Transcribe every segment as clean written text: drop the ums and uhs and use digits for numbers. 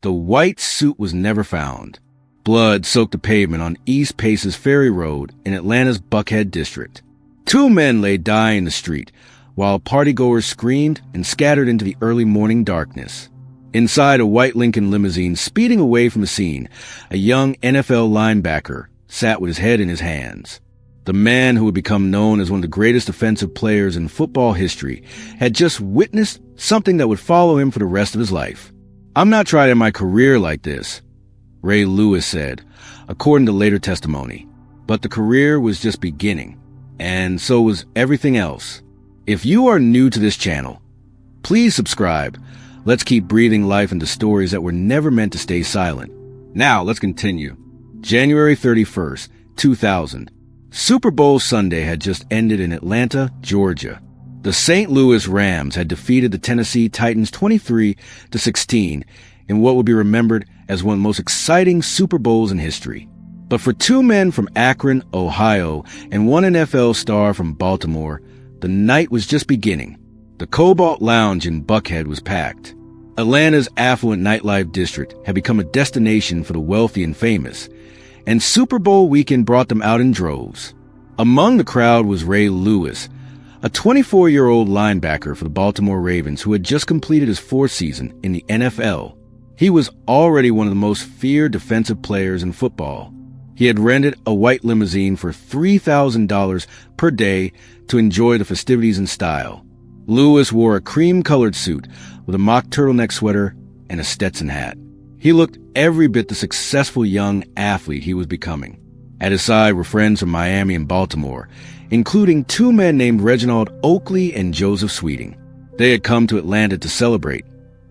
The white suit was never found. Blood soaked the pavement on East Paces Ferry Road in Atlanta's Buckhead district. Two men lay dying in the street, while partygoers screamed and scattered into the early morning darkness. Inside a white Lincoln limousine speeding away from the scene, a young NFL linebacker sat with his head in his hands. The man who would become known as one of the greatest defensive players in football history had just witnessed something that would follow him for the rest of his life. "I'm not trying to end my career like this," Ray Lewis said, according to later testimony. But the career was just beginning, and so was everything else. If you are new to this channel, please subscribe. Let's keep breathing life into stories that were never meant to stay silent. Now, let's continue. January 31st, 2000. Super Bowl Sunday had just ended in Atlanta, Georgia. The St. Louis Rams had defeated the Tennessee Titans 23-16 in what would be remembered as one of the most exciting Super Bowls in history. But for two men from Akron, Ohio, and one NFL star from Baltimore, the night was just beginning. The Cobalt Lounge in Buckhead was packed. Atlanta's affluent nightlife district had become a destination for the wealthy and famous, and Super Bowl weekend brought them out in droves. Among the crowd was Ray Lewis, a 24-year-old linebacker for the Baltimore Ravens who had just completed his fourth season in the NFL. He was already one of the most feared defensive players in football. He had rented a white limousine for $3,000 per day to enjoy the festivities in style. Lewis wore a cream-colored suit with a mock turtleneck sweater and a Stetson hat. He looked every bit the successful young athlete he was becoming. At his side were friends from Miami and Baltimore, including two men named Reginald Oakley and Joseph Sweeting. They had come to Atlanta to celebrate,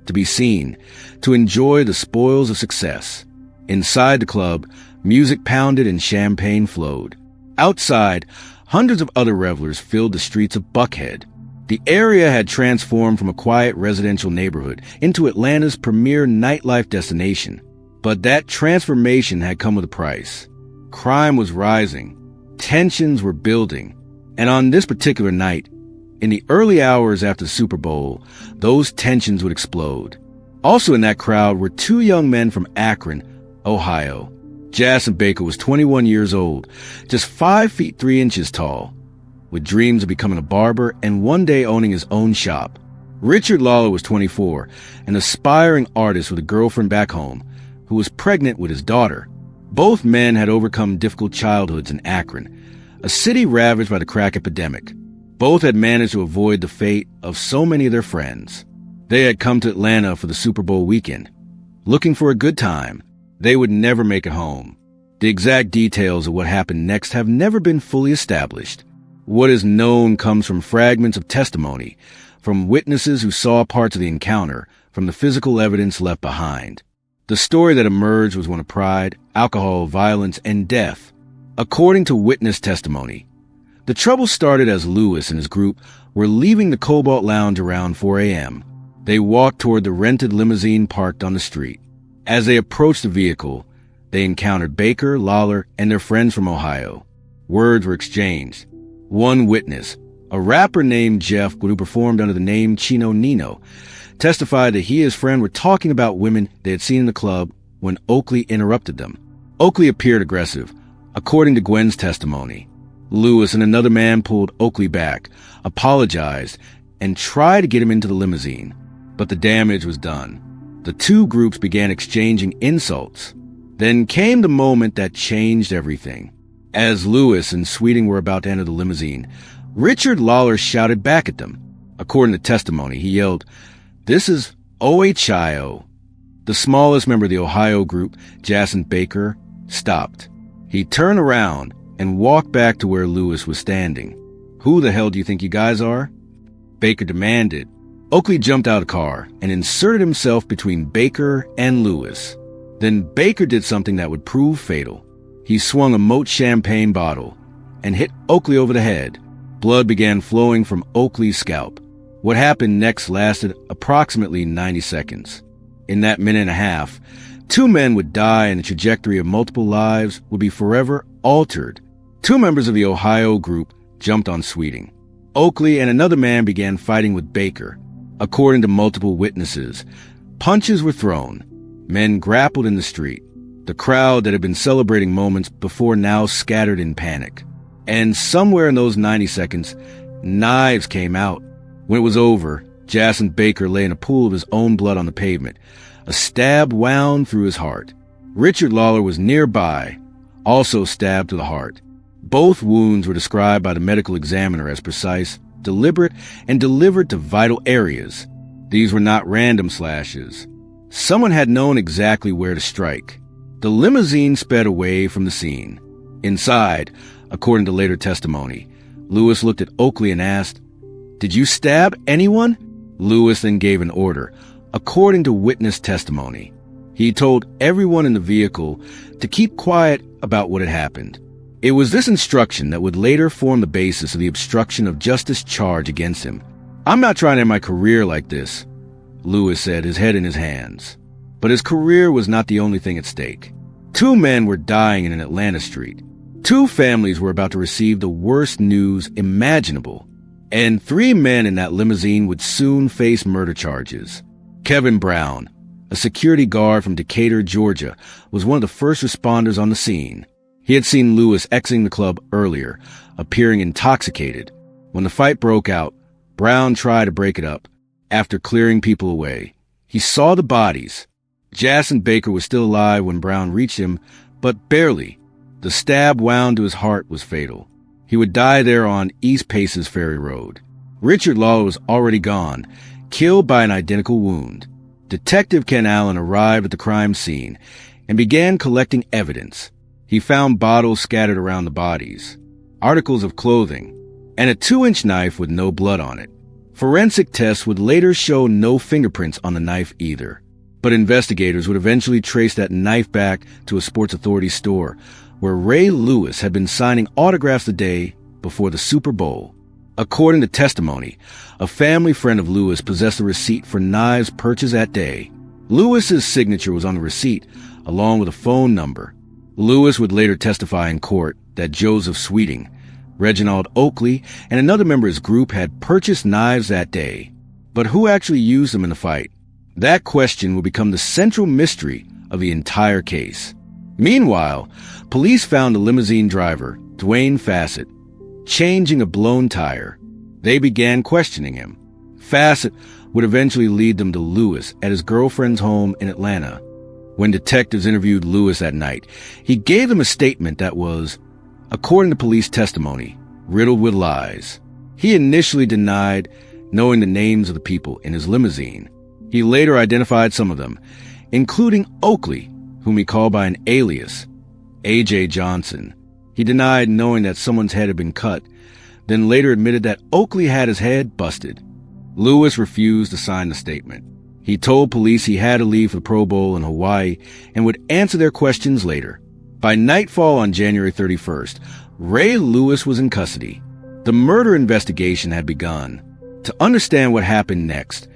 to be seen, to enjoy the spoils of success. Inside the club, music pounded and champagne flowed. Outside, hundreds of other revelers filled the streets of Buckhead. The area had transformed from a quiet residential neighborhood into Atlanta's premier nightlife destination. But that transformation had come with a price. Crime was rising. Tensions were building. And on this particular night, in the early hours after the Super Bowl, those tensions would explode. Also in that crowd were two young men from Akron, Ohio. Jason Baker was 21 years old, just 5 feet 3 inches tall, with dreams of becoming a barber and one day owning his own shop. Richard Lawler was 24, an aspiring artist with a girlfriend back home who was pregnant with his daughter. Both men had overcome difficult childhoods in Akron, a city ravaged by the crack epidemic. Both had managed to avoid the fate of so many of their friends. They had come to Atlanta for the Super Bowl weekend, looking for a good time. They would never make it home. The exact details of what happened next have never been fully established. What is known comes from fragments of testimony, from witnesses who saw parts of the encounter, from the physical evidence left behind. The story that emerged was one of pride, alcohol, violence, and death. According to witness testimony, the trouble started as Lewis and his group were leaving the Cobalt Lounge around 4 a.m. They walked toward the rented limousine parked on the street. As they approached the vehicle, they encountered Baker, Lawler, and their friends from Ohio. Words were exchanged. One witness, a rapper named Jeff who performed under the name Chino Nino, testified that he and his friend were talking about women they had seen in the club when Oakley interrupted them. Oakley appeared aggressive, according to Gwen's testimony. Lewis and another man pulled Oakley back, apologized, and tried to get him into the limousine. But the damage was done. The two groups began exchanging insults. Then came the moment that changed everything. As Lewis and Sweeting were about to enter the limousine, Richard Lawler shouted back at them. According to testimony, he yelled, "This is OHIO." The smallest member of the Ohio group, Jason Baker, stopped. He turned around and walked back to where Lewis was standing. "Who the hell do you think you guys are?" Baker demanded. Oakley jumped out of the car and inserted himself between Baker and Lewis. Then Baker did something that would prove fatal. He swung a Moët champagne bottle and hit Oakley over the head. Blood began flowing from Oakley's scalp. What happened next lasted approximately 90 seconds. In that minute and a half, two men would die and the trajectory of multiple lives would be forever altered. Two members of the Ohio group jumped on Sweeting. Oakley and another man began fighting with Baker. According to multiple witnesses, punches were thrown. Men grappled in the street. The crowd that had been celebrating moments before now scattered in panic. And somewhere in those 90 seconds, knives came out. When it was over, Jason Baker lay in a pool of his own blood on the pavement. A stab wound through his heart. Richard Lawler was nearby, also stabbed to the heart. Both wounds were described by the medical examiner as precise, deliberate, and delivered to vital areas. These were not random slashes. Someone had known exactly where to strike. The limousine sped away from the scene. Inside, according to later testimony, Lewis looked at Oakley and asked, "Did you stab anyone?" Lewis then gave an order, according to witness testimony. He told everyone in the vehicle to keep quiet about what had happened. It was this instruction that would later form the basis of the obstruction of justice charge against him. "I'm not trying to end my career like this," Lewis said, his head in his hands. But his career was not the only thing at stake. 2 men were dying in an Atlanta street. 2 families were about to receive the worst news imaginable. And 3 men in that limousine would soon face murder charges. Kevin Brown, a security guard from Decatur, Georgia, was one of the first responders on the scene. He had seen Lewis exiting the club earlier, appearing intoxicated. When the fight broke out, Brown tried to break it up. After clearing people away, he saw the bodies. Jason Baker was still alive when Brown reached him, but barely. The stab wound to his heart was fatal. He would die there on East Paces Ferry Road. Richard Lawler was already gone, killed by an identical wound. Detective Ken Allen arrived at the crime scene and began collecting evidence. He found bottles scattered around the bodies, articles of clothing, and a 2-inch knife with no blood on it. Forensic tests would later show no fingerprints on the knife either. But investigators would eventually trace that knife back to a Sports Authority store where Ray Lewis had been signing autographs the day before the Super Bowl. According to testimony, a family friend of Lewis possessed a receipt for knives purchased that day. Lewis's signature was on the receipt, along with a phone number. Lewis would later testify in court that Joseph Sweeting, Reginald Oakley, and another member of his group had purchased knives that day. But who actually used them in the fight? That question will become the central mystery of the entire case. Meanwhile, police found the limousine driver, Dwayne Fassett, changing a blown tire. They began questioning him. Fassett would eventually lead them to Lewis at his girlfriend's home in Atlanta. When detectives interviewed Lewis that night, he gave them a statement that was, according to police testimony, riddled with lies. He initially denied knowing the names of the people in his limousine. He later identified some of them, including Oakley, whom he called by an alias, A.J. Johnson. He denied knowing that someone's head had been cut, then later admitted that Oakley had his head busted. Lewis refused to sign the statement. He told police he had to leave for the Pro Bowl in Hawaii and would answer their questions later. By nightfall on January 31st, Ray Lewis was in custody. The murder investigation had begun. To understand what happened next,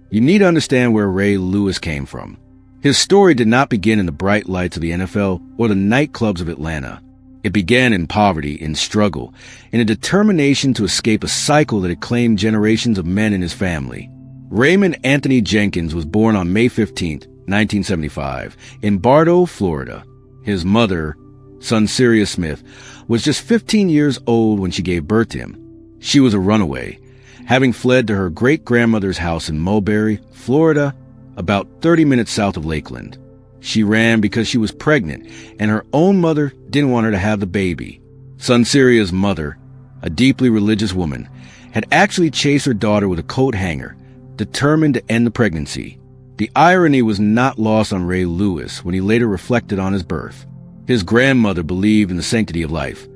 you need to understand where Ray Lewis came from. His story did not begin in the bright lights of the NFL or the nightclubs of Atlanta. It began in poverty, in struggle, in a determination to escape a cycle that had claimed generations of men in his family. Raymond Anthony Jenkins was born on May 15, 1975, in Bartow, Florida. His mother, Sunseria Smith, was just 15 years old when she gave birth to him. She was a runaway, having fled to her great-grandmother's house in Mulberry, Florida, about 30 minutes south of Lakeland. She ran because she was pregnant, and her own mother didn't want her to have the baby. Sunseria's mother, a deeply religious woman, had actually chased her daughter with a coat hanger, determined to end the pregnancy. The irony was not lost on Ray Lewis when he later reflected on his birth. His grandmother believed in the sanctity of life,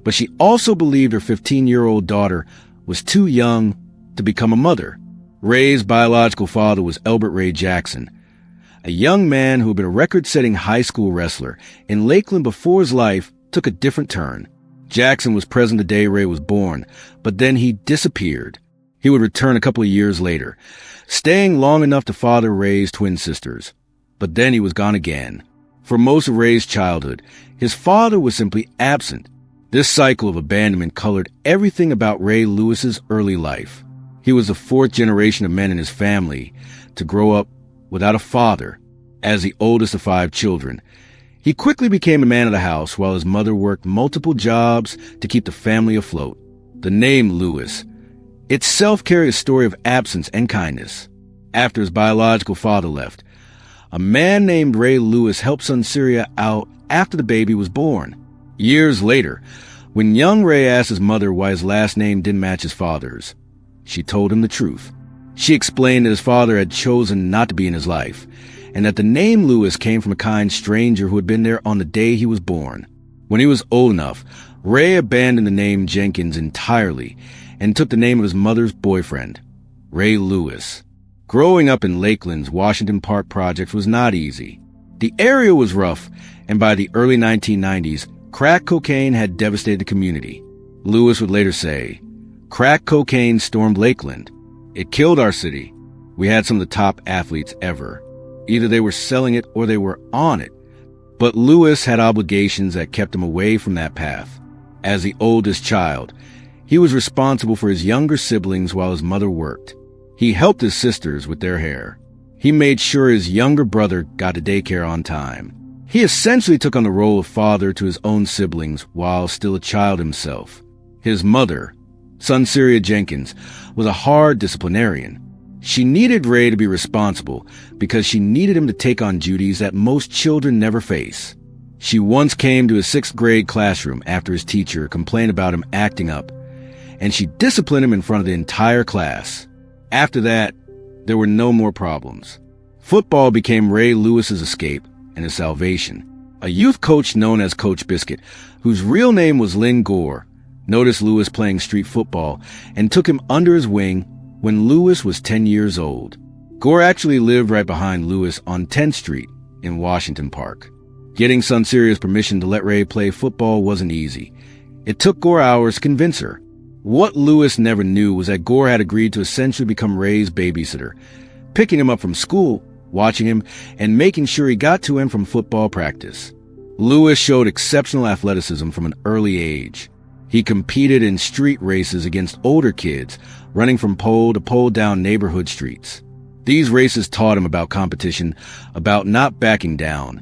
but she also believed her 15-year-old daughter was too young to become a mother. Ray's biological father was Elbert Ray Jackson, a young man who had been a record-setting high school wrestler in Lakeland before his life took a different turn. Jackson was present the day Ray was born, but then he disappeared. He would return a couple of years later, staying long enough to father Ray's twin sisters. But then he was gone again. For most of Ray's childhood, his father was simply absent. This cycle of abandonment colored everything about Ray Lewis's early life. He was the 4th generation of men in his family to grow up without a father, As the oldest of 5 children, he quickly became a man of the house while his mother worked multiple jobs to keep the family afloat. The name Lewis itself carried a story of absence and kindness. After his biological father left, a man named Ray Lewis helped son Syria out after the baby was born. Years later, when young Ray asked his mother why his last name didn't match his father's, she told him the truth. She explained that his father had chosen not to be in his life, and that the name Lewis came from a kind stranger who had been there on the day he was born. When he was old enough, Ray abandoned the name Jenkins entirely and took the name of his mother's boyfriend, Ray Lewis. Growing up in Lakeland's Washington Park projects was not easy. The area was rough, and by the early 1990s, crack cocaine had devastated the community. Lewis would later say, "Crack cocaine stormed Lakeland. It killed our city. We had some of the top athletes ever. Either they were selling it or they were on it." But Lewis had obligations that kept him away from that path. As the oldest child, he was responsible for his younger siblings while his mother worked. He helped his sisters with their hair. He made sure his younger brother got to daycare on time. He essentially took on the role of father to his own siblings while still a child himself. His mother, Syria Jenkins, was a hard disciplinarian. She needed Ray to be responsible because she needed him to take on duties that most children never face. She once came to his 6th grade classroom after his teacher complained about him acting up, and she disciplined him in front of the entire class. After that, there were no more problems. Football became Ray Lewis's escape and his salvation. A youth coach known as Coach Biscuit, whose real name was Lynn Gore, noticed Lewis playing street football and took him under his wing when Lewis was 10 years old. Gore actually lived right behind Lewis on 10th Street in Washington Park. Getting son Syria's permission to let Ray play football wasn't easy. It took Gore hours to convince her. What Lewis never knew was that Gore had agreed to essentially become Ray's babysitter, picking him up from school, watching him, and making sure he got to him from football practice. Lewis showed exceptional athleticism from an early age. He competed in street races against older kids, running from pole to pole down neighborhood streets. These races taught him about competition, about not backing down,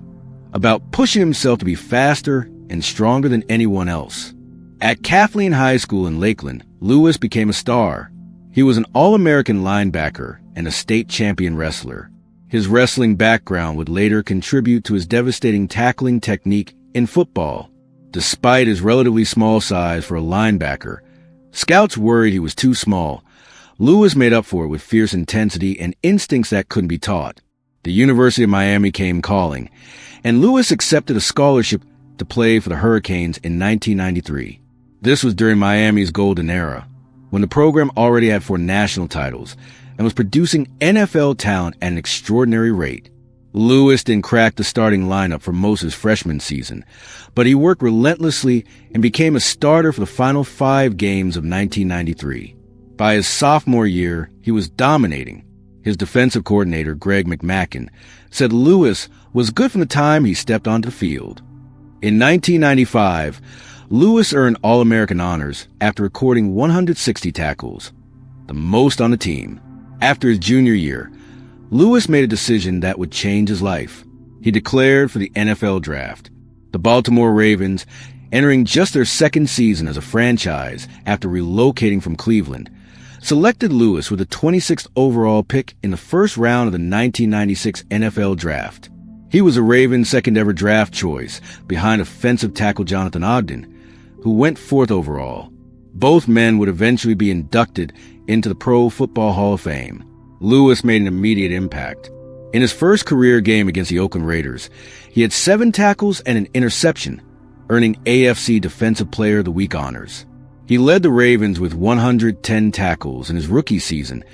about pushing himself to be faster and stronger than anyone else. At Kathleen High School in Lakeland, Lewis became a star. He was an All-American linebacker and a state champion wrestler. His wrestling background would later contribute to his devastating tackling technique in football. Despite his relatively small size for a linebacker, scouts worried he was too small. Lewis made up for it with fierce intensity and instincts that couldn't be taught. The University of Miami came calling, and Lewis accepted a scholarship to play for the Hurricanes in 1993. This was during Miami's golden era, when the program already had 4 national titles and was producing NFL talent at an extraordinary rate. Lewis didn't crack the starting lineup for most of his freshman season, but he worked relentlessly and became a starter for the final 5 games of 1993. By his sophomore year, he was dominating. His defensive coordinator, Greg McMackin, said Lewis was good from the time he stepped onto the field. In 1995, Lewis earned All-American honors after recording 160 tackles, the most on the team. After his junior year, Lewis made a decision that would change his life. He declared for the NFL draft. The Baltimore Ravens, entering just their 2nd season as a franchise after relocating from Cleveland, selected Lewis with the 26th overall pick in the first round of the 1996 NFL draft. He was a Ravens' 2nd ever draft choice, behind offensive tackle Jonathan Ogden, who went 4th overall. Both men would eventually be inducted into the Pro Football Hall of Fame. Lewis made an immediate impact. In his first career game against the Oakland Raiders, he had 7 tackles and an interception, earning AFC Defensive Player of the Week honors. He led the Ravens with 110 tackles in his rookie season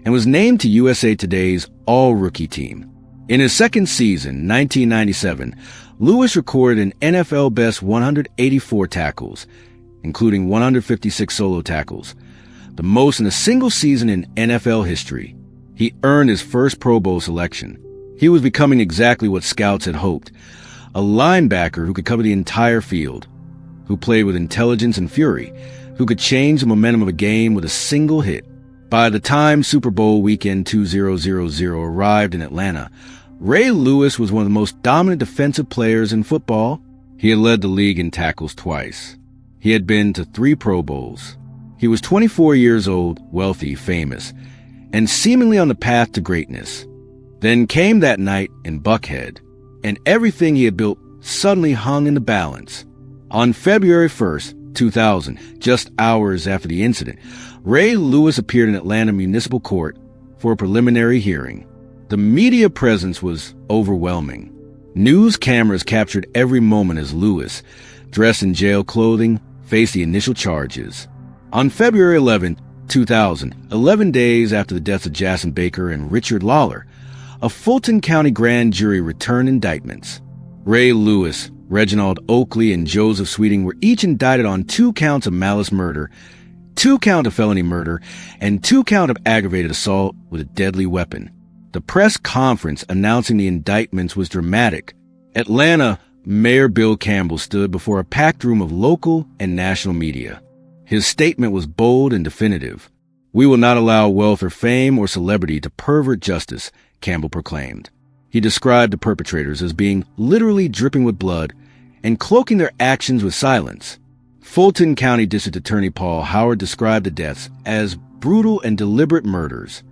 and was named to USA Today's All-Rookie Team. In his 2nd season, 1997, Lewis recorded an NFL-best 184 tackles, including 156 solo tackles, the most in a single season in NFL history. He earned his first Pro Bowl selection. He was becoming exactly what scouts had hoped, a linebacker who could cover the entire field, who played with intelligence and fury, who could change the momentum of a game with a single hit. By the time Super Bowl weekend 2000 arrived in Atlanta, Ray Lewis was one of the most dominant defensive players in football. He had led the league in tackles twice. He had been to 3 Pro Bowls. He was 24 years old, wealthy, famous, and seemingly on the path to greatness. Then came that night in Buckhead, and everything he had built suddenly hung in the balance. On February 1st, 2000, just hours after the incident, Ray Lewis appeared in Atlanta Municipal Court for a preliminary hearing. The media presence was overwhelming. News cameras captured every moment as Lewis, dressed in jail clothing, faced the initial charges. On February 11, 2000, 11 days after the deaths of Jason Baker and Richard Lawler, a Fulton County grand jury returned indictments. Ray Lewis, Reginald Oakley, and Joseph Sweeting were each indicted on 2 counts of malice murder, 2 counts of felony murder, and 2 counts of aggravated assault with a deadly weapon. The press conference announcing the indictments was dramatic. Atlanta Mayor Bill Campbell stood before a packed room of local and national media. His statement was bold and definitive. "We will not allow wealth or fame or celebrity to pervert justice," Campbell proclaimed. He described the perpetrators as being literally dripping with blood and cloaking their actions with silence. Fulton County District Attorney Paul Howard described the deaths as brutal and deliberate murders.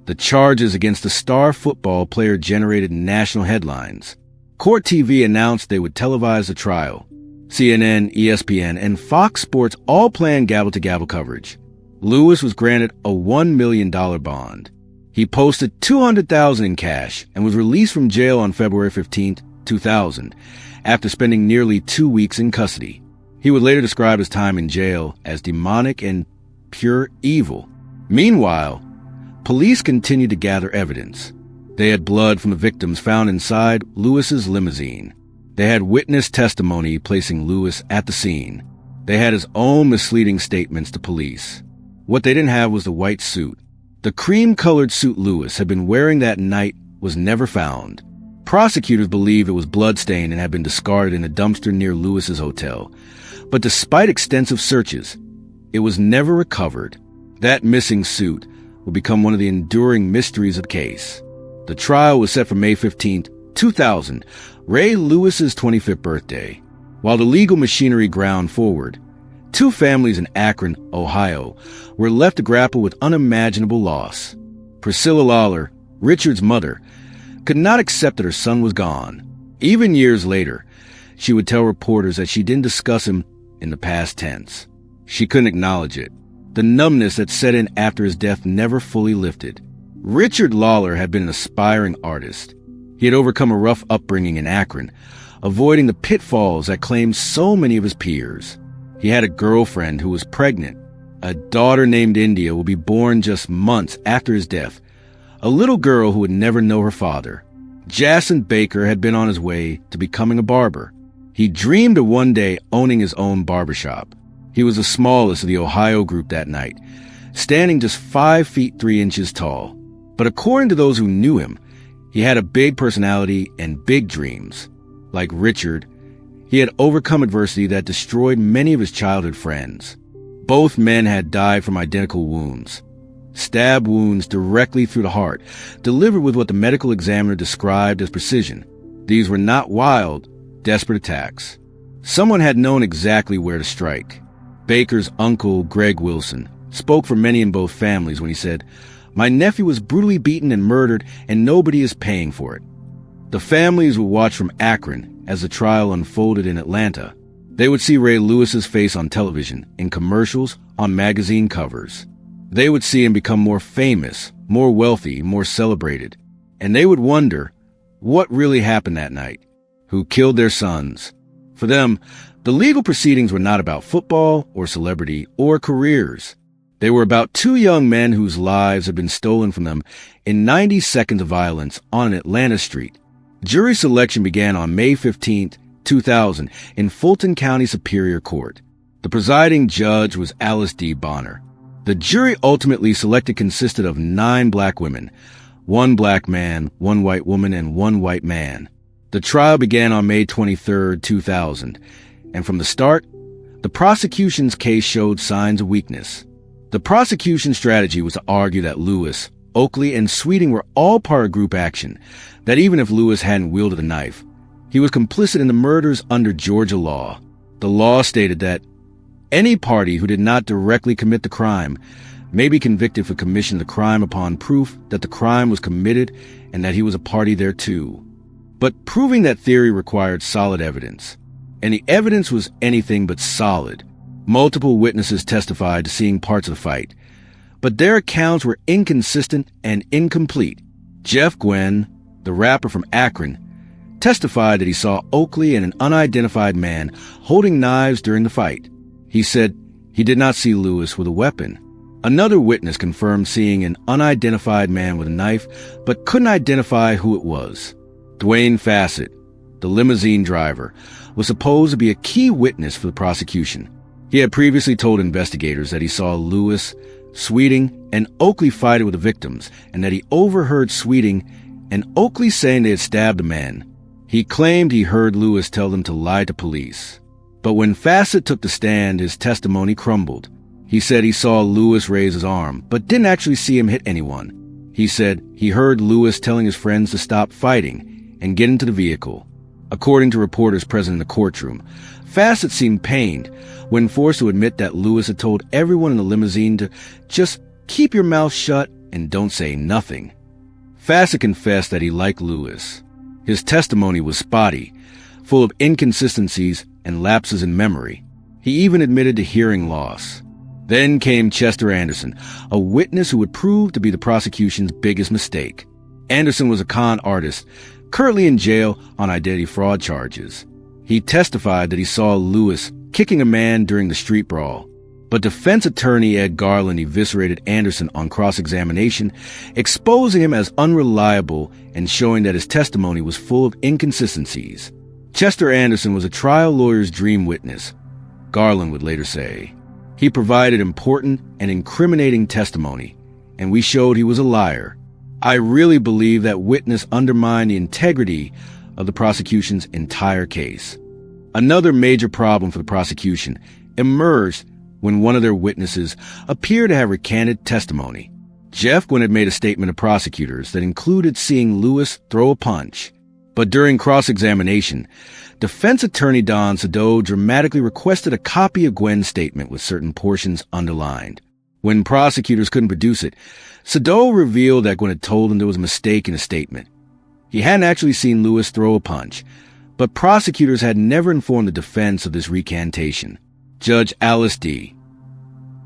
The charges against the star football player generated national headlines. Court TV announced they would televise the trial. CNN, ESPN, and Fox Sports all planned gavel-to-gavel coverage. Lewis was granted a $1 million bond. He posted $200,000 in cash and was released from jail on February 15, 2000, after spending nearly 2 weeks in custody. He would later describe his time in jail as demonic and pure evil. Meanwhile, police continued to gather evidence. They had blood from the victims found inside Lewis's limousine. They had witness testimony placing Lewis at the scene. They had his own misleading statements to police. What they didn't have was the white suit. The cream-colored suit Lewis had been wearing that night was never found. Prosecutors believe it was bloodstained and had been discarded in a dumpster near Lewis's hotel. But despite extensive searches, it was never recovered. That missing suit would become one of the enduring mysteries of the case. The trial was set for May 15, 2000, Ray Lewis's 25th birthday. While the legal machinery ground forward, 2 families in Akron, Ohio, were left to grapple with unimaginable loss. Priscilla Lawler, Richard's mother, could not accept that her son was gone. Even years later, she would tell reporters that she didn't discuss him in the past tense. She couldn't acknowledge it. The numbness that set in after his death never fully lifted. Richard Lawler had been an aspiring artist. He had overcome a rough upbringing in Akron, avoiding the pitfalls that claimed so many of his peers. He had a girlfriend who was pregnant. A daughter named India will be born just months after his death, a little girl who would never know her father. Jason Baker had been on his way to becoming a barber. He dreamed of one day owning his own barbershop. He was the smallest of the Ohio group that night, standing just 5 feet 3 inches tall. But according to those who knew him, he had a big personality and big dreams. Like Richard, he had overcome adversity that destroyed many of his childhood friends. Both men had died from identical wounds. Stab wounds directly through the heart, delivered with what the medical examiner described as precision. These were not wild, desperate attacks. Someone had known exactly where to strike. Baker's uncle, Greg Wilson, spoke for many in both families when he said, "My nephew was brutally beaten and murdered, and nobody is paying for it." The families would watch from Akron as the trial unfolded in Atlanta. They would see Ray Lewis's face on television, in commercials, on magazine covers. They would see him become more famous, more wealthy, more celebrated. And they would wonder what really happened that night, who killed their sons. For them, the legal proceedings were not about football or celebrity or careers. They were about 2 young men whose lives had been stolen from them in 90 seconds of violence on an Atlanta street. Jury selection began on May 15, 2000, in Fulton County Superior Court. The presiding judge was Alice D. Bonner. The jury ultimately selected consisted of 9 black women, 1 black man, 1 white woman, and 1 white man. The trial began on May 23, 2000, and from the start, the prosecution's case showed signs of weakness. The prosecution's strategy was to argue that Lewis, Oakley, and Sweeting were all part of group action, that even if Lewis hadn't wielded a knife, he was complicit in the murders under Georgia law. The law stated that any party who did not directly commit the crime may be convicted for commission of the crime upon proof that the crime was committed and that he was a party thereto. But proving that theory required solid evidence, and the evidence was anything but solid. Multiple witnesses testified to seeing parts of the fight, but their accounts were inconsistent and incomplete. Jeff Gwen, the rapper from Akron, testified that he saw Oakley and an unidentified man holding knives during the fight. He said he did not see Lewis with a weapon. Another witness confirmed seeing an unidentified man with a knife, but couldn't identify who it was. Dwayne Fassett, the limousine driver, was supposed to be a key witness for the prosecution. He had previously told investigators that he saw Lewis, Sweeting, and Oakley fight with the victims, and that he overheard Sweeting and Oakley saying they had stabbed a man. He claimed he heard Lewis tell them to lie to police. But when Fassett took the stand, his testimony crumbled. He said he saw Lewis raise his arm, but didn't actually see him hit anyone. He said he heard Lewis telling his friends to stop fighting and get into the vehicle. According to reporters present in the courtroom, Fassett seemed pained when forced to admit that Lewis had told everyone in the limousine to just keep your mouth shut and don't say nothing. Fassett confessed that he liked Lewis. His testimony was spotty, full of inconsistencies and lapses in memory. He even admitted to hearing loss. Then came Chester Anderson, a witness who would prove to be the prosecution's biggest mistake. Anderson was a con artist, currently in jail on identity fraud charges. He testified that he saw Lewis kicking a man during the street brawl. But defense attorney Ed Garland eviscerated Anderson on cross-examination, exposing him as unreliable and showing that his testimony was full of inconsistencies. Chester Anderson was a trial lawyer's dream witness, Garland would later say. He provided important and incriminating testimony, and we showed he was a liar. I really believe that witness undermined the integrity of the prosecution's entire case. Another major problem for the prosecution emerged when one of their witnesses appeared to have recanted testimony. Jeff Gwen had made a statement to prosecutors that included seeing Lewis throw a punch. But during cross-examination, defense attorney Don Sado dramatically requested a copy of Gwen's statement with certain portions underlined. When prosecutors couldn't produce it, Sado revealed that Gwen had told him there was a mistake in the statement. He hadn't actually seen Lewis throw a punch, but prosecutors had never informed the defense of this recantation. Judge Alice D.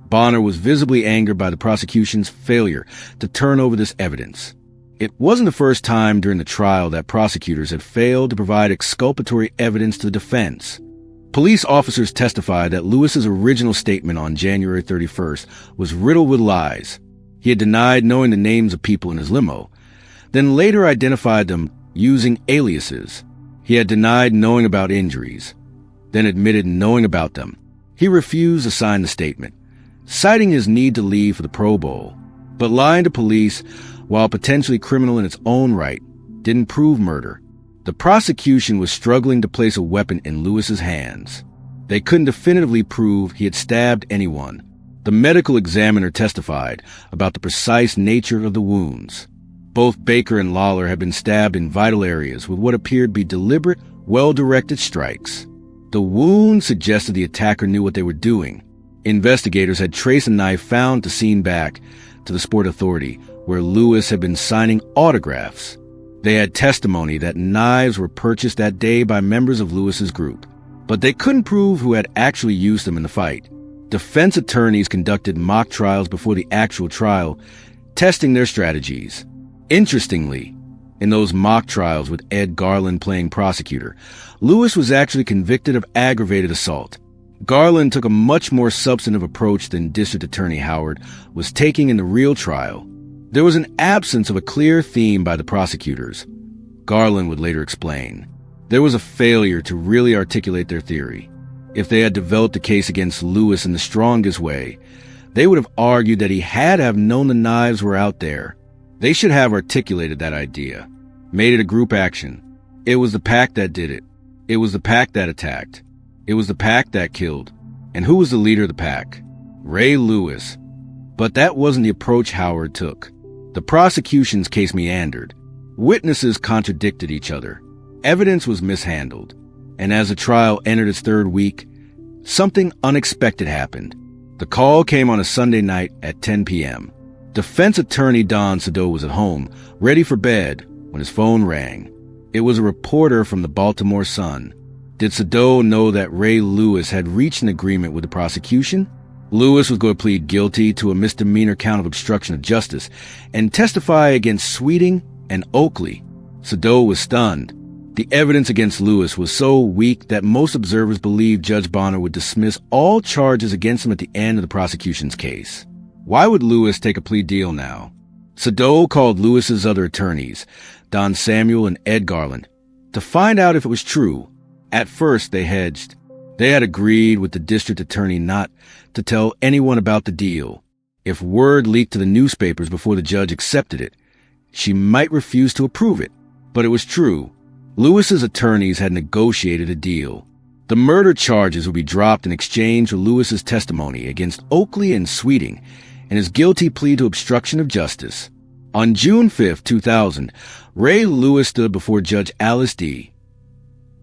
Bonner was visibly angered by the prosecution's failure to turn over this evidence. It wasn't the first time during the trial that prosecutors had failed to provide exculpatory evidence to the defense. Police officers testified that Lewis's original statement on January 31st was riddled with lies. He had denied knowing the names of people in his limo, then later identified them using aliases. He had denied knowing about injuries, then admitted knowing about them. He refused to sign the statement, citing his need to leave for the Pro Bowl. But lying to police, while potentially criminal in its own right, didn't prove murder. The prosecution was struggling to place a weapon in Lewis's hands. They couldn't definitively prove he had stabbed anyone. The medical examiner testified about the precise nature of the wounds. Both Baker and Lawler had been stabbed in vital areas with what appeared to be deliberate, well-directed strikes. The wounds suggested the attacker knew what they were doing. Investigators had traced a knife found at the scene back to the Sport Authority, where Lewis had been signing autographs. They had testimony that knives were purchased that day by members of Lewis's group, but they couldn't prove who had actually used them in the fight. Defense attorneys conducted mock trials before the actual trial, testing their strategies. Interestingly, in those mock trials with Ed Garland playing prosecutor, Lewis was actually convicted of aggravated assault. Garland took a much more substantive approach than District Attorney Howard was taking in the real trial. There was an absence of a clear theme by the prosecutors. Garland would later explain. There was a failure to really articulate their theory. If they had developed the case against Lewis in the strongest way, they would have argued that he had to have known the knives were out there. They should have articulated that idea, made it a group action. It was the pack that did it. It was the pack that attacked. It was the pack that killed. And who was the leader of the pack? Ray Lewis. But that wasn't the approach Howard took. The prosecution's case meandered. Witnesses contradicted each other. Evidence was mishandled. And as the trial entered its third week, something unexpected happened. The call came on a Sunday night at 10 p.m. Defense attorney Don Sado was at home, ready for bed, when his phone rang. It was a reporter from the Baltimore Sun. Did Sado know that Ray Lewis had reached an agreement with the prosecution? Lewis was going to plead guilty to a misdemeanor count of obstruction of justice and testify against Sweeting and Oakley. Sado was stunned. The evidence against Lewis was so weak that most observers believed Judge Bonner would dismiss all charges against him at the end of the prosecution's case. Why would Lewis take a plea deal now? Sado called Lewis's other attorneys, Don Samuel and Ed Garland, to find out if it was true. At first, they hedged. They had agreed with the district attorney not to tell anyone about the deal. If word leaked to the newspapers before the judge accepted it, she might refuse to approve it. But it was true. Lewis's attorneys had negotiated a deal. The murder charges would be dropped in exchange for Lewis's testimony against Oakley and Sweeting and his guilty plea to obstruction of justice. On June 5, 2000, Ray Lewis stood before Judge Alice D.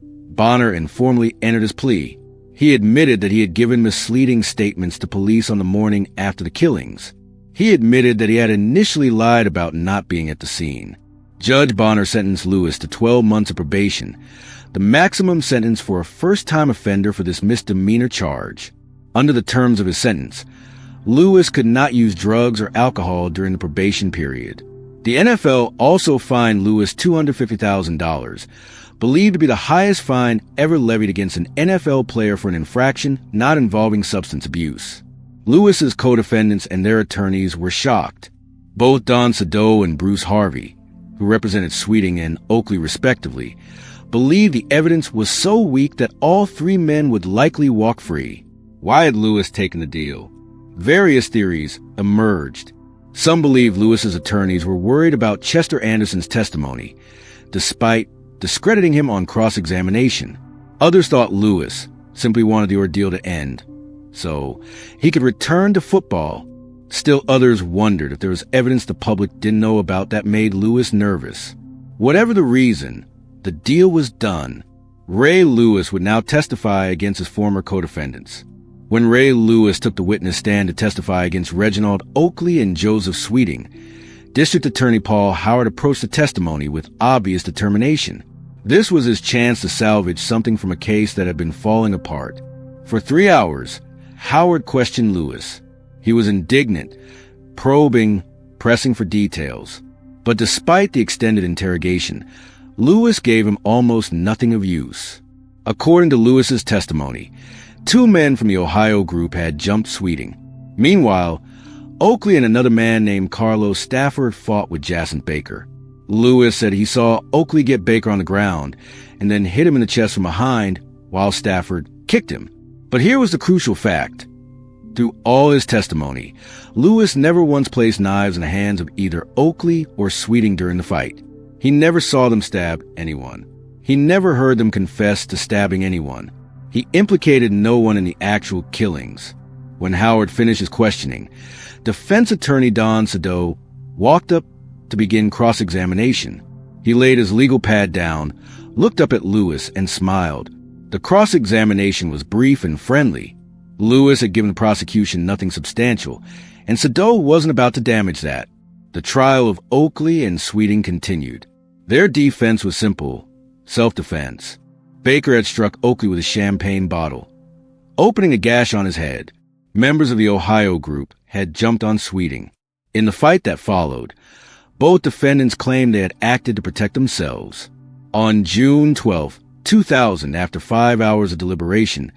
Bonner and formally entered his plea. He admitted that he had given misleading statements to police on the morning after the killings. He admitted that he had initially lied about not being at the scene. Judge Bonner sentenced Lewis to 12 months of probation, the maximum sentence for a first-time offender for this misdemeanor charge. Under the terms of his sentence, Lewis could not use drugs or alcohol during the probation period. The NFL also fined Lewis $250,000, believed to be the highest fine ever levied against an NFL player for an infraction not involving substance abuse. Lewis's co-defendants and their attorneys were shocked. Both Don Sado and Bruce Harvey, who represented Sweeting and Oakley respectively, believed the evidence was so weak that all three men would likely walk free. Why had Lewis taken the deal? Various theories emerged. Some believed Lewis's attorneys were worried about Chester Anderson's testimony, despite discrediting him on cross-examination. Others thought Lewis simply wanted the ordeal to end, so he could return to football. Still others wondered if there was evidence the public didn't know about that made Lewis nervous. Whatever the reason, the deal was done. Ray Lewis would now testify against his former co-defendants. When Ray Lewis took the witness stand to testify against Reginald Oakley and Joseph Sweeting, District Attorney Paul Howard approached the testimony with obvious determination. This was his chance to salvage something from a case that had been falling apart. For 3 hours, Howard questioned Lewis. He was indignant, probing, pressing for details. But despite the extended interrogation, Lewis gave him almost nothing of use. According to Lewis's testimony, 2 men from the Ohio group had jumped Sweeting. Meanwhile, Oakley and another man named Carlos Stafford fought with Jacent Baker. Lewis said he saw Oakley get Baker on the ground and then hit him in the chest from behind while Stafford kicked him. But here was the crucial fact. Through all his testimony, Lewis never once placed knives in the hands of either Oakley or Sweeting during the fight. He never saw them stab anyone. He never heard them confess to stabbing anyone. He implicated no one in the actual killings. When Howard finished his questioning, defense attorney Don Sado walked up to begin cross-examination. He laid his legal pad down, looked up at Lewis, and smiled. The cross-examination was brief and friendly. Lewis had given the prosecution nothing substantial, and Sado wasn't about to damage that. The trial of Oakley and Sweeting continued. Their defense was simple: self-defense. Baker had struck Oakley with a champagne bottle, opening a gash on his head. Members of the Ohio group had jumped on Sweeting. In the fight that followed, both defendants claimed they had acted to protect themselves. On June 12, 2000, after 5 hours of deliberation,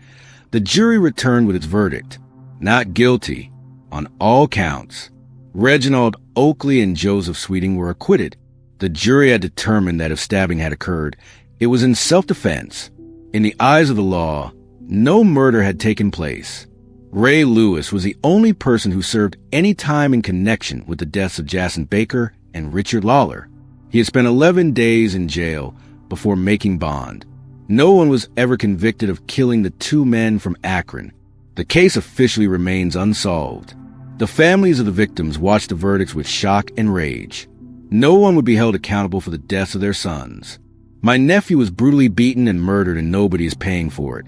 the jury returned with its verdict: not guilty on all counts. Reginald Oakley and Joseph Sweeting were acquitted. The jury had determined that if stabbing had occurred, it was in self-defense. In the eyes of the law, no murder had taken place. Ray Lewis was the only person who served any time in connection with the deaths of Jacent Baker and Richard Lawler. He had spent 11 days in jail before making bond. No one was ever convicted of killing the 2 men from Akron. The case officially remains unsolved. The families of the victims watched the verdicts with shock and rage. No one would be held accountable for the deaths of their sons. My nephew was brutally beaten and murdered, and nobody is paying for it,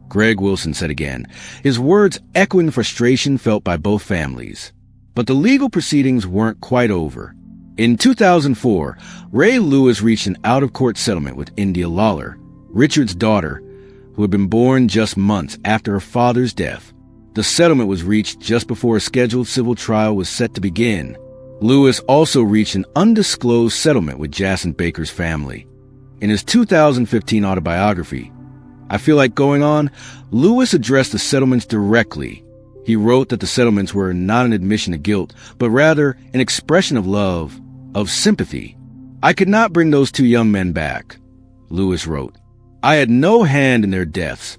Greg Wilson said again, his words echoing the frustration felt by both families. But the legal proceedings weren't quite over. In 2004, Ray Lewis reached an out-of-court settlement with India Lawler, Richard's daughter, who had been born just months after her father's death. The settlement was reached just before a scheduled civil trial was set to begin. Lewis also reached an undisclosed settlement with Jacint Baker's family. In his 2015 autobiography, I Feel Like Going On, Lewis addressed the settlements directly. He wrote that the settlements were not an admission of guilt, but rather an expression of love, of sympathy. I could not bring those two young men back, Lewis wrote. I had no hand in their deaths.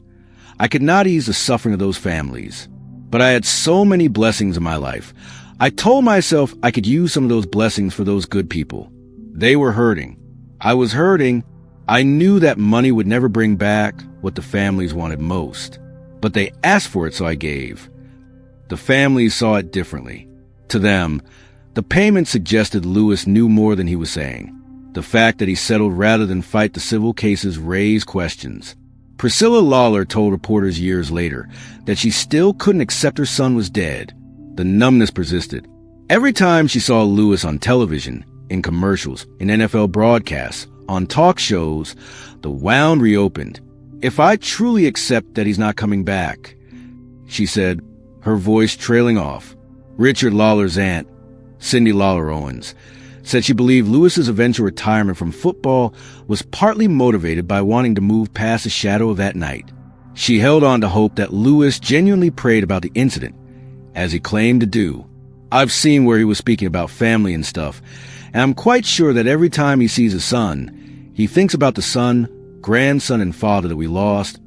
I could not ease the suffering of those families. But I had so many blessings in my life. I told myself I could use some of those blessings for those good people. They were hurting. I was hurting. I knew that money would never bring back what the families wanted most. But they asked for it, so I gave. The families saw it differently. To them, the payment suggested Lewis knew more than he was saying. The fact that he settled rather than fight the civil cases raised questions. Priscilla Lawler told reporters years later that she still couldn't accept her son was dead. The numbness persisted. Every time she saw Lewis on television, in commercials, in NFL broadcasts, on talk shows, the wound reopened. If I truly accept that he's not coming back, she said, her voice trailing off. Richard Lawler's aunt, Cindy Lawler Owens, said she believed Lewis's eventual retirement from football was partly motivated by wanting to move past the shadow of that night. She held on to hope that Lewis genuinely prayed about the incident, as he claimed to do. I've seen where he was speaking about family and stuff, and I'm quite sure that every time he sees his son, he thinks about the son, grandson, and father that we lost,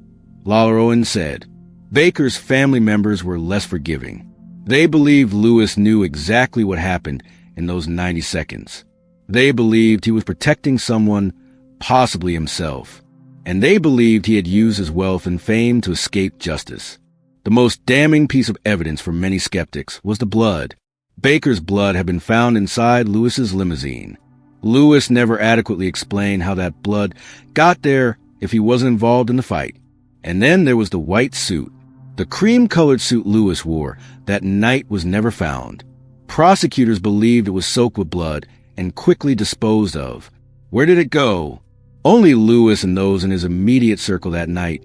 Lawler Owens said. Baker's family members were less forgiving. They believed Lewis knew exactly what happened in those 90 seconds. They believed he was protecting someone, possibly himself. And they believed he had used his wealth and fame to escape justice. The most damning piece of evidence for many skeptics was the blood. Baker's blood had been found inside Lewis's limousine. Lewis never adequately explained how that blood got there if he wasn't involved in the fight. And then there was the white suit. The cream-colored suit Lewis wore that night was never found. Prosecutors believed it was soaked with blood and quickly disposed of. Where did it go? Only Lewis and those in his immediate circle that night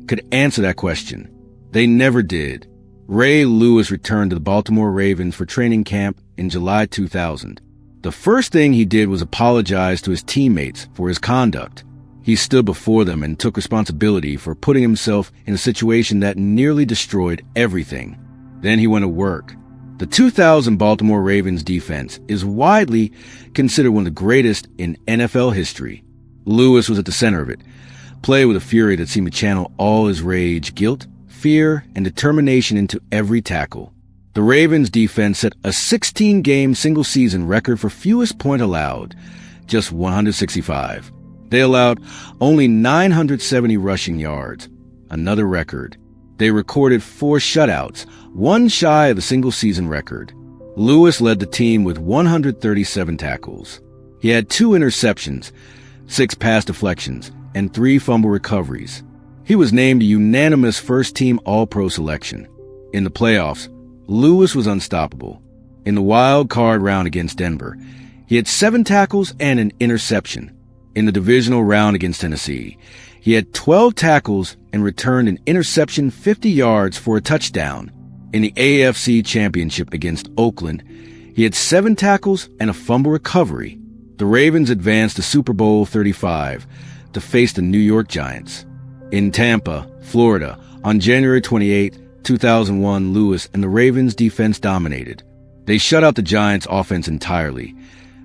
could answer that question. They never did. Ray Lewis returned to the Baltimore Ravens for training camp in July 2000. The first thing he did was apologize to his teammates for his conduct. He stood before them and took responsibility for putting himself in a situation that nearly destroyed everything. Then he went to work. The 2000 Baltimore Ravens defense is widely considered one of the greatest in NFL history. Lewis was at the center of it, played with a fury that seemed to channel all his rage, guilt, fear, and determination into every tackle. The Ravens defense set a 16-game single-season record for fewest points allowed, just 165. They allowed only 970 rushing yards, another record. They recorded 4 shutouts, one shy of the single-season record. Lewis led the team with 137 tackles. He had 2 interceptions, 6 pass deflections, and 3 fumble recoveries. He was named a unanimous first-team All-Pro selection. In the playoffs, Lewis was unstoppable. In the wild card round against Denver, he had 7 tackles and an interception. In the divisional round against Tennessee, he had 12 tackles and returned an interception 50 yards for a touchdown. In the AFC Championship against Oakland, he had 7 tackles and a fumble recovery. The Ravens advanced to Super Bowl 35 to face the New York Giants. In Tampa, Florida, on January 28, 2001, Lewis and the Ravens defense dominated. They shut out the Giants' offense entirely.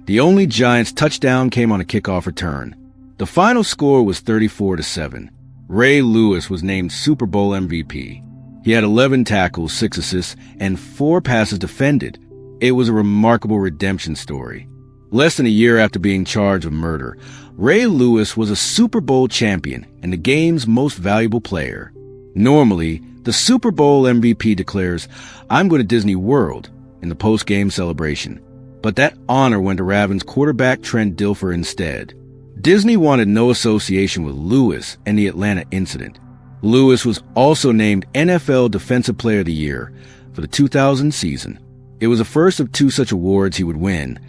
The only Giants touchdown came on a kickoff return. The final score was 34-7. Ray Lewis was named Super Bowl MVP. He had 11 tackles, 6 assists, and 4 passes defended. It was a remarkable redemption story. Less than a year after being charged with murder, Ray Lewis was a Super Bowl champion and the game's most valuable player. Normally, the Super Bowl MVP declares, "I'm going to Disney World," in the post-game celebration. But that honor went to Ravens quarterback Trent Dilfer instead. Disney wanted no association with Lewis and the Atlanta incident. Lewis was also named NFL Defensive Player of the Year for the 2000 season. It was the first of 2 such awards he would win,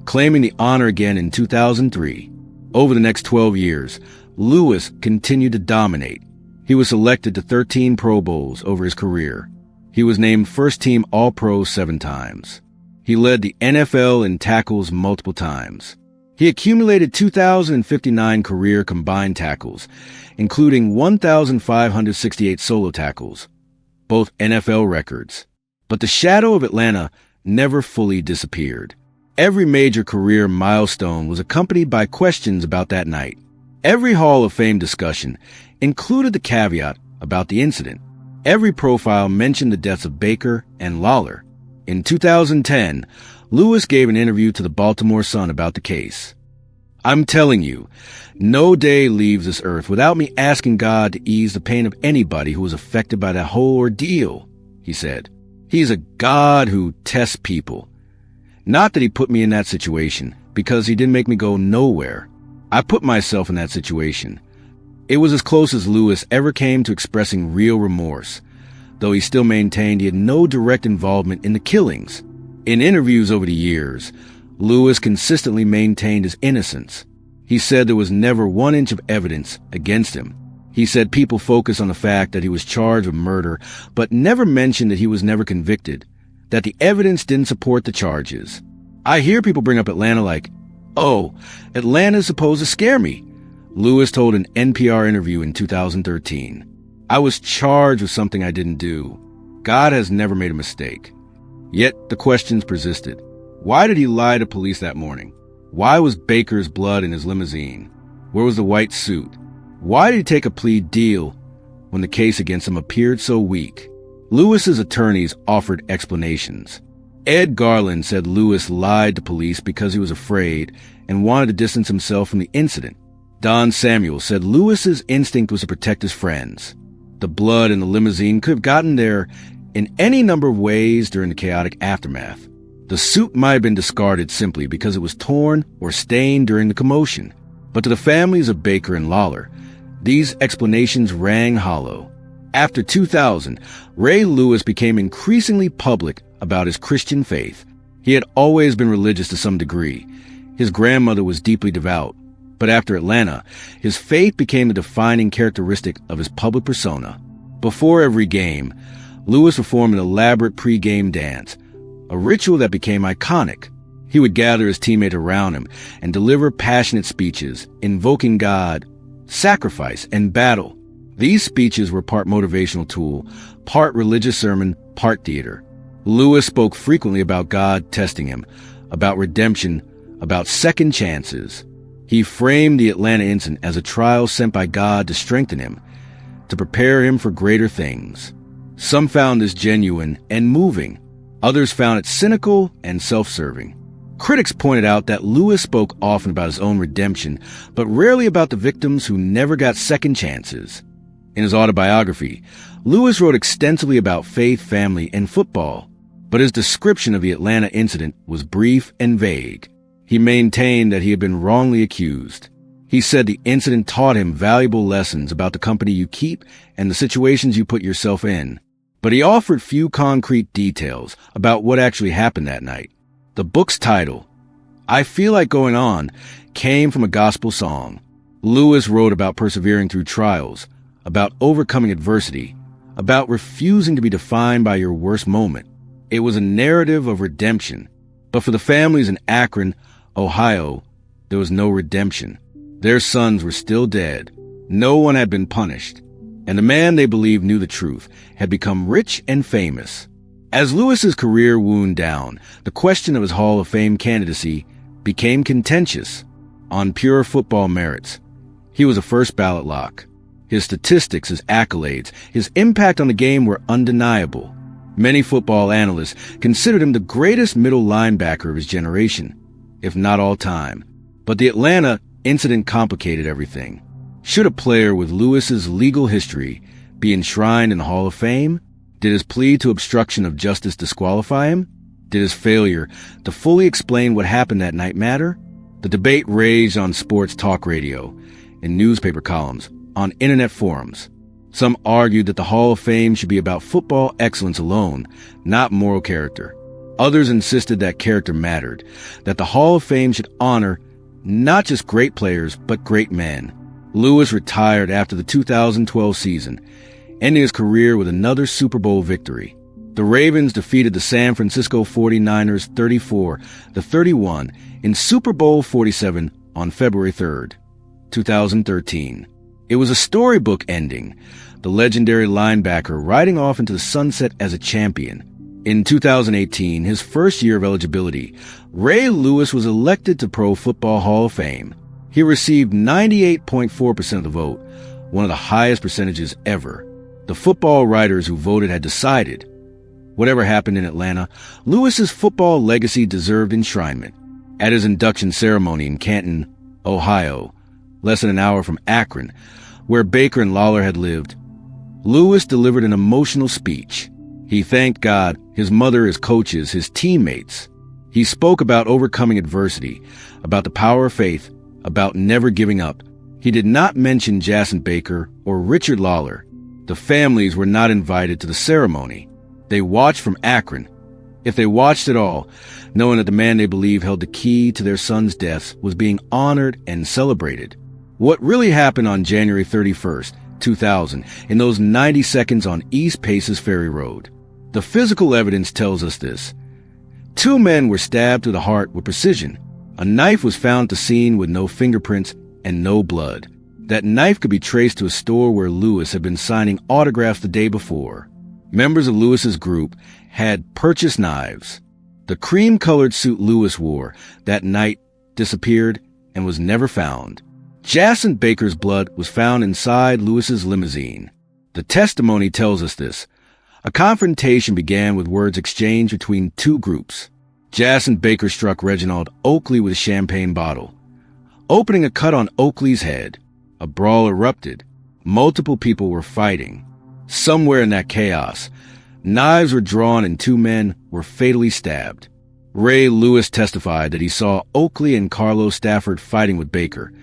claiming the honor again in 2003. Over the next 12 years, Lewis continued to dominate. He was selected to 13 Pro Bowls over his career. He was named first-team All-Pro 7 times. He led the NFL in tackles multiple times. He accumulated 2,059 career combined tackles, including 1,568 solo tackles, both NFL records. But the shadow of Atlanta never fully disappeared. Every major career milestone was accompanied by questions about that night. Every Hall of Fame discussion included the caveat about the incident. Every profile mentioned the deaths of Baker and Lawler. In 2010, Lewis gave an interview to the Baltimore Sun about the case. "I'm telling you, no day leaves this earth without me asking God to ease the pain of anybody who was affected by that whole ordeal," he said. "He's a God who tests people. Not that he put me in that situation, because he didn't make me go nowhere. I put myself in that situation." It was as close as Lewis ever came to expressing real remorse, though he still maintained he had no direct involvement in the killings. In interviews over the years, Lewis consistently maintained his innocence. He said there was never 1 inch of evidence against him. He said people focus on the fact that he was charged with murder, but never mentioned that he was never convicted, that the evidence didn't support the charges. I hear people bring up Atlanta like, "Oh, Atlanta's supposed to scare me," Lewis told an NPR interview in 2013. "I was charged with something I didn't do. God has never made a mistake." Yet the questions persisted. Why did he lie to police that morning? Why was Baker's blood in his limousine? Where was the white suit? Why did he take a plea deal when the case against him appeared so weak? Lewis's attorneys offered explanations. Ed Garland said Lewis lied to police because he was afraid and wanted to distance himself from the incident. Don Samuel said Lewis's instinct was to protect his friends. The blood in the limousine could have gotten there in any number of ways during the chaotic aftermath. The suit might have been discarded simply because it was torn or stained during the commotion. But to the families of Baker and Lawler, these explanations rang hollow. After 2000, Ray Lewis became increasingly public about his Christian faith. He had always been religious to some degree. His grandmother was deeply devout. But after Atlanta, his faith became the defining characteristic of his public persona. Before every game, Lewis performed an elaborate pre-game dance, a ritual that became iconic. He would gather his teammates around him and deliver passionate speeches, invoking God, sacrifice, and battle. These speeches were part motivational tool, part religious sermon, part theater. Lewis spoke frequently about God testing him, about redemption, about second chances. He framed the Atlanta incident as a trial sent by God to strengthen him, to prepare him for greater things. Some found this genuine and moving. Others found it cynical and self-serving. Critics pointed out that Lewis spoke often about his own redemption, but rarely about the victims who never got second chances. In his autobiography, Lewis wrote extensively about faith, family, and football, but his description of the Atlanta incident was brief and vague. He maintained that he had been wrongly accused. He said the incident taught him valuable lessons about the company you keep and the situations you put yourself in. But he offered few concrete details about what actually happened that night. The book's title, I Feel Like Going On, came from a gospel song. Lewis wrote about persevering through trials, about overcoming adversity, about refusing to be defined by your worst moment. It was a narrative of redemption. But for the families in Akron, Ohio, there was no redemption. Their sons were still dead. No one had been punished. And the man they believed knew the truth had become rich and famous. As Lewis's career wound down, the question of his Hall of Fame candidacy became contentious. On pure football merits, he was a first ballot lock. His statistics, his accolades, his impact on the game were undeniable. Many football analysts considered him the greatest middle linebacker of his generation, if not all time. But the Atlanta incident complicated everything. Should a player with Lewis's legal history be enshrined in the Hall of Fame? Did his plea to obstruction of justice disqualify him? Did his failure to fully explain what happened that night matter? The debate raged on sports talk radio, in newspaper columns, on internet forums. Some argued that the Hall of Fame should be about football excellence alone, not moral character. Others insisted that character mattered, that the Hall of Fame should honor not just great players, but great men. Lewis retired after the 2012 season, ending his career with another Super Bowl victory. The Ravens defeated the San Francisco 49ers 34-31 in Super Bowl 47 on February 3rd, 2013. It was a storybook ending, the legendary linebacker riding off into the sunset as a champion. In 2018, his first year of eligibility, Ray Lewis was elected to Pro Football Hall of Fame. He received 98.4% of the vote, one of the highest percentages ever. The football writers who voted had decided, whatever happened in Atlanta, Lewis's football legacy deserved enshrinement. At his induction ceremony in Canton, Ohio, less than an hour from Akron, where Baker and Lawler had lived, Lewis delivered an emotional speech. He thanked God, his mother, his coaches, his teammates. He spoke about overcoming adversity, about the power of faith, about never giving up. He did not mention Jason Baker or Richard Lawler. The families were not invited to the ceremony. They watched from Akron. If they watched at all, knowing that the man they believed held the key to their son's deaths was being honored and celebrated. What really happened on January 31st, 2000, in those 90 seconds on East Paces Ferry Road? The physical evidence tells us this. 2 men were stabbed to the heart with precision. A knife was found at the scene with no fingerprints and no blood. That knife could be traced to a store where Lewis had been signing autographs the day before. Members of Lewis's group had purchased knives. The cream-colored suit Lewis wore that night disappeared and was never found. Jason Baker's blood was found inside Lewis's limousine. The testimony tells us this. A confrontation began with words exchanged between 2 groups. Jason Baker struck Reginald Oakley with a champagne bottle, opening a cut on Oakley's head. A brawl erupted. Multiple people were fighting. Somewhere in that chaos, knives were drawn and 2 men were fatally stabbed. Ray Lewis testified that he saw Oakley and Carlos Stafford fighting with Baker,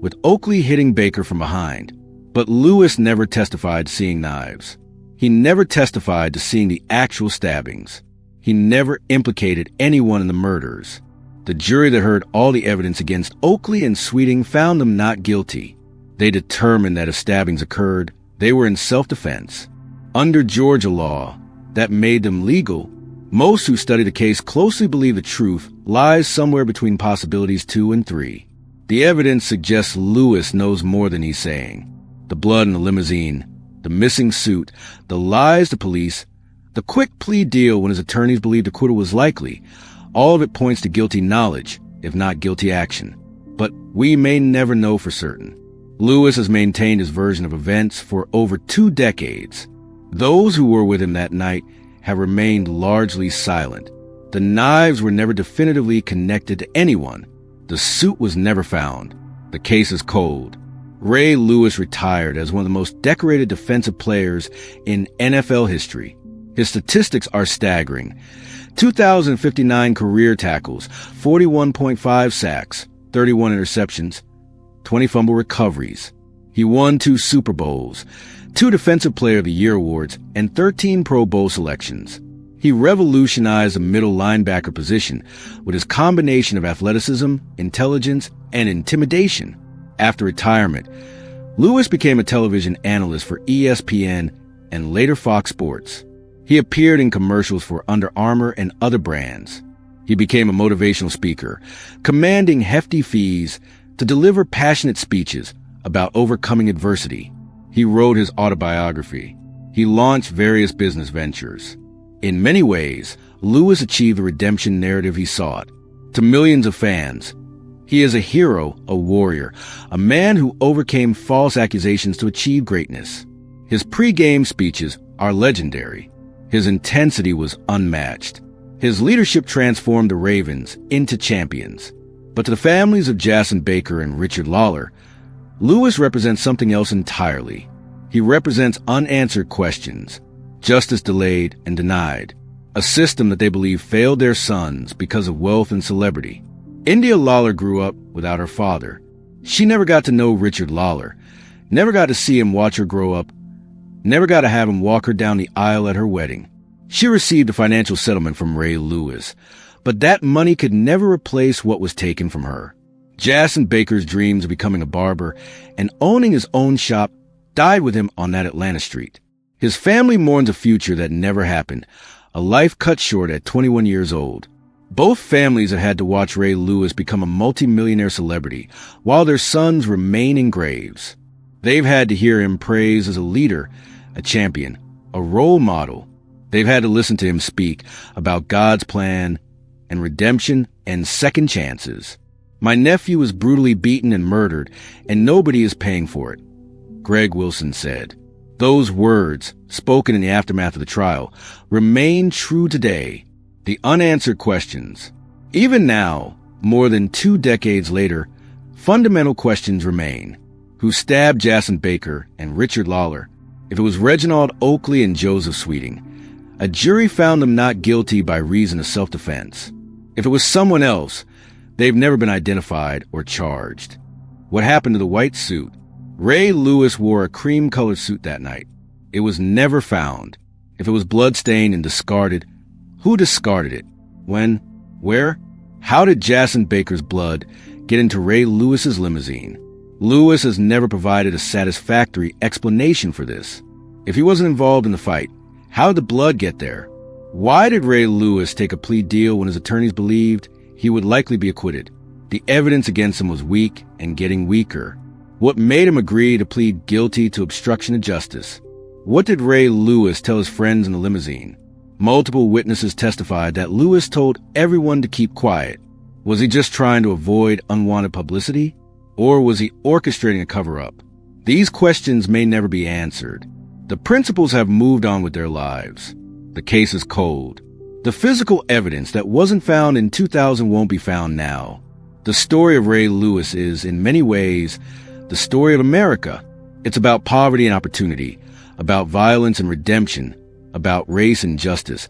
with Oakley hitting Baker from behind. But Lewis never testified to seeing knives. He never testified to seeing the actual stabbings. He never implicated anyone in the murders. The jury that heard all the evidence against Oakley and Sweeting found them not guilty. They determined that if stabbings occurred, they were in self-defense. Under Georgia law, that made them legal. Most who study the case closely believe the truth lies somewhere between possibilities 2 and 3. The evidence suggests Lewis knows more than he's saying. The blood in the limousine, the missing suit, the lies to police, the quick plea deal when his attorneys believed acquittal was likely, all of it points to guilty knowledge, if not guilty action. But we may never know for certain. Lewis has maintained his version of events for over 2 decades. Those who were with him that night have remained largely silent. The knives were never definitively connected to anyone. The suit was never found. The case is cold. Ray Lewis retired as one of the most decorated defensive players in NFL history. His statistics are staggering. 2,059 career tackles, 41.5 sacks, 31 interceptions, 20 fumble recoveries. He won 2 Super Bowls, 2 Defensive Player of the Year awards, and 13 Pro Bowl selections. He revolutionized the middle linebacker position with his combination of athleticism, intelligence, and intimidation. After retirement, Lewis became a television analyst for ESPN and later Fox Sports. He appeared in commercials for Under Armour and other brands. He became a motivational speaker, commanding hefty fees to deliver passionate speeches about overcoming adversity. He wrote his autobiography. He launched various business ventures. In many ways, Lewis achieved the redemption narrative he sought. To millions of fans, he is a hero, a warrior, a man who overcame false accusations to achieve greatness. His pre-game speeches are legendary. His intensity was unmatched. His leadership transformed the Ravens into champions. But to the families of Jason Baker and Richard Lawler, Lewis represents something else entirely. He represents unanswered questions, justice delayed and denied, a system that they believe failed their sons because of wealth and celebrity. India Lawler grew up without her father. She never got to know Richard Lawler, never got to see him watch her grow up, never got to have him walk her down the aisle at her wedding. She received a financial settlement from Ray Lewis, but that money could never replace what was taken from her. Jason Baker's dreams of becoming a barber and owning his own shop died with him on that Atlanta street. His family mourns a future that never happened, a life cut short at 21 years old. Both families have had to watch Ray Lewis become a multimillionaire celebrity while their sons remain in graves. They've had to hear him praised as a leader, a champion, a role model. They've had to listen to him speak about God's plan and redemption and second chances. My nephew was brutally beaten and murdered, and nobody is paying for it, Greg Wilson said. Those words, spoken in the aftermath of the trial, remain true today. The unanswered questions. Even now, more than 2 decades later, fundamental questions remain. Who stabbed Jason Baker and Richard Lawler? If it was Reginald Oakley and Joseph Sweeting, a jury found them not guilty by reason of self-defense. If it was someone else, they've never been identified or charged. What happened to the white suit? Ray Lewis wore a cream-colored suit that night. It was never found. If it was blood-stained and discarded, who discarded it? When? Where? How did Jason Baker's blood get into Ray Lewis's limousine? Lewis has never provided a satisfactory explanation for this. If he wasn't involved in the fight, how did the blood get there? Why did Ray Lewis take a plea deal when his attorneys believed he would likely be acquitted? The evidence against him was weak and getting weaker. What made him agree to plead guilty to obstruction of justice? What did Ray Lewis tell his friends in the limousine? Multiple witnesses testified that Lewis told everyone to keep quiet. Was he just trying to avoid unwanted publicity? Or was he orchestrating a cover-up? These questions may never be answered. The principals have moved on with their lives. The case is cold. The physical evidence that wasn't found in 2000 won't be found now. The story of Ray Lewis is, in many ways, the story of America. It's about poverty and opportunity, about violence and redemption, about race and justice,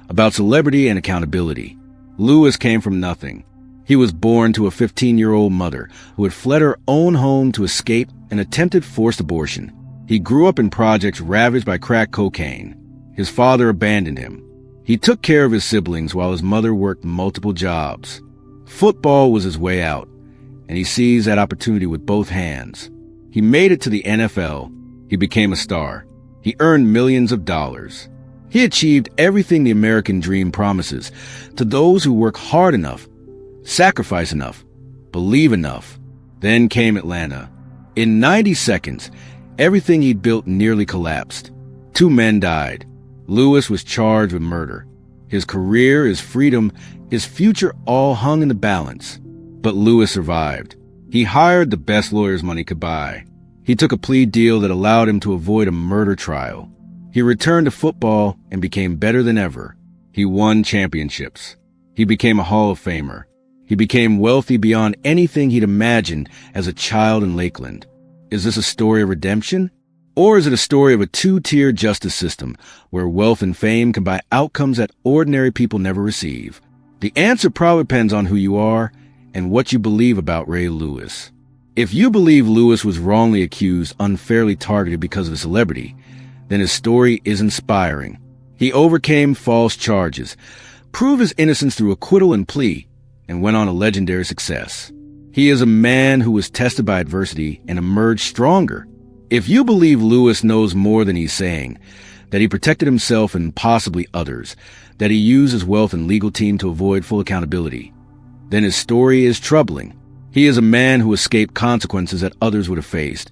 about celebrity and accountability. Lewis came from nothing. He was born to a 15-year-old mother who had fled her own home to escape an attempted forced abortion. He grew up in projects ravaged by crack cocaine. His father abandoned him. He took care of his siblings while his mother worked multiple jobs. Football was his way out, and he seized that opportunity with both hands. He made it to the NFL. He became a star. He earned millions of dollars. He achieved everything the American dream promises to those who work hard enough, sacrifice enough, believe enough. Then came Atlanta. In 90 seconds, everything he'd built nearly collapsed. 2 men died. Lewis was charged with murder. His career, his freedom, his future all hung in the balance. But Lewis survived. He hired the best lawyers money could buy. He took a plea deal that allowed him to avoid a murder trial. He returned to football and became better than ever. He won championships. He became a Hall of Famer. He became wealthy beyond anything he'd imagined as a child in Lakeland. Is this a story of redemption? Or is it a story of a 2-tier justice system where wealth and fame can buy outcomes that ordinary people never receive? The answer probably depends on who you are and what you believe about Ray Lewis. If you believe Lewis was wrongly accused, unfairly targeted because of his celebrity, then his story is inspiring. He overcame false charges, proved his innocence through acquittal and plea, and went on a legendary success. He is a man who was tested by adversity and emerged stronger. If you believe Lewis knows more than he's saying, that he protected himself and possibly others, that he used his wealth and legal team to avoid full accountability, then his story is troubling. He is a man who escaped consequences that others would have faced,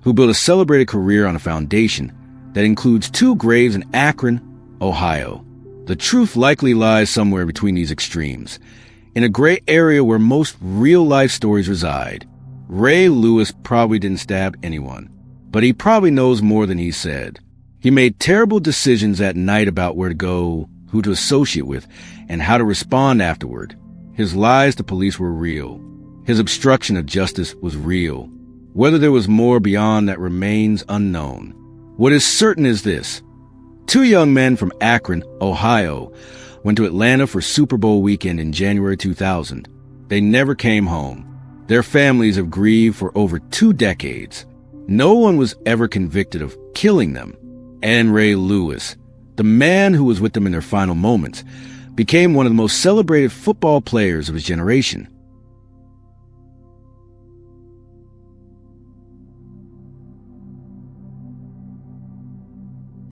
who built a celebrated career on a foundation that includes 2 graves in Akron, Ohio. The truth likely lies somewhere between these extremes, in a gray area where most real-life stories reside. Ray Lewis probably didn't stab anyone, but he probably knows more than he said. He made terrible decisions at night about where to go, who to associate with, and how to respond afterward. His lies to police were real. His obstruction of justice was real. Whether there was more beyond that remains unknown. What is certain is this: Two young men from Akron, Ohio, went to Atlanta for Super Bowl weekend in January 2000. They never came home. Their families have grieved for over 2 decades. No one was ever convicted of killing them. And Ray Lewis, the man who was with them in their final moments, became one of the most celebrated football players of his generation.